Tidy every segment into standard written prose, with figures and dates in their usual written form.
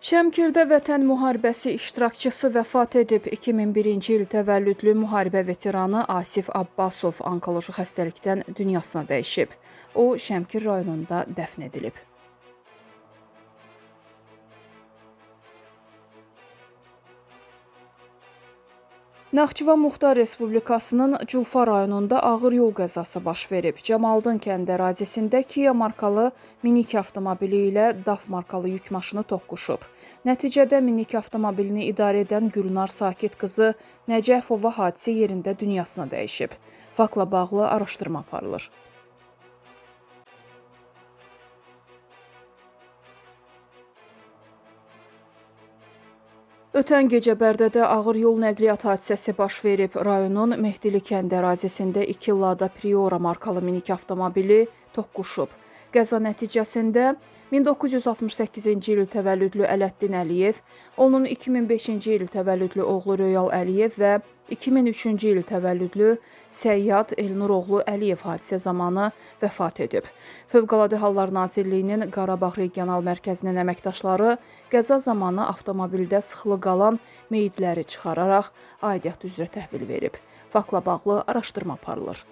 Şəmkirdə Vətən müharibəsi iştirakçısı vəfat edib. 2001-ci il təvəllüdlü müharibə veteranı Asif Abbasov onkoloji xəstəlikdən dünyasına dəyişib. O, Şəmkir rayonunda dəfn edilib. Naxçıvan Muxtar Respublikasının Culfa rayonunda ağır yol qəzası baş verib. Camaldın kənd ərazisində Kia markalı minik avtomobili ilə DAF markalı yük maşını toqquşub. Nəticədə minik avtomobilini idarə edən Gülnar Sakit qızı Nəcəfova hadisə yerində dünyasına dəyişib. Faktla bağlı araşdırma aparılır. Ötən gecə Bərdədə ağır yol nəqliyyat hadisəsi baş verib. Rayonun Mehdili kənd ərazisində 2 Lada Priora markalı minik avtomobili toqquşub. Qəza nəticəsində 1968-ci il təvəllüdlü Ələddin Əliyev, onun 2005-ci il təvəllüdlü oğlu Röyal Əliyev və 2003-cü il təvəllüdlü Səyyad Elnur oğlu Əliyev hadisə zamanı vəfat edib. Fövqəladə Hallar Nazirliyinin Qarabağ Regional Mərkəzinin əməkdaşları qəza zamanı avtomobildə sıxılı qalan meyidləri çıxararaq aidiyyat üzrə təhvil verib. Faktla bağlı araşdırma aparılır.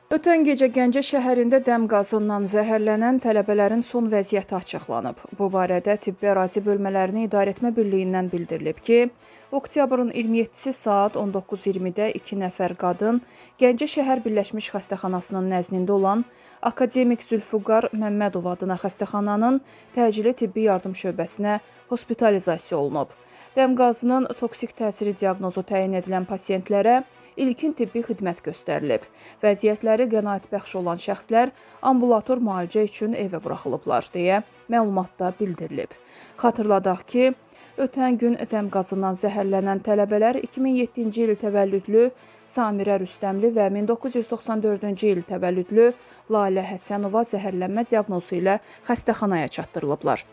Ötən gecə Gəncə şəhərində dəm qazından zəhərlənən tələbələrin son vəziyyəti açıqlanıb. Bu barədə Tibbi Ərazi Bölmələrini İdarəetmə Birliyindən bildirilib ki, oktyabrın 27-si saat 19:20-də 2 nəfər qadın Gəncə şəhər Birləşmiş Xəstəxanasının nəzdində olan Akademik Zülfüqar Məmmədov adına xəstəxananın təcili tibbi yardım şöbəsinə hospitalizasiya olunub. Dəm qazının toksik təsiri diaqnozu təyin edilən pasiyentlərə ilkin tibbi xidmət göstərilib. Vəziyyətləri qənaətbəxş olan şəxslər ambulator müalicə üçün evə buraxılıblar, deyə məlumatda bildirilib. Xatırladaq ki, ötən gün dəm qazından zəhərlənən tələbələr 2007-ci il təvəllüdlü Samirə Rüstəmli və 1994-cü il təvəllüdlü Lalə Həsənova zəhərlənmə diaqnozu ilə xəstəxanaya çatdırılıblar.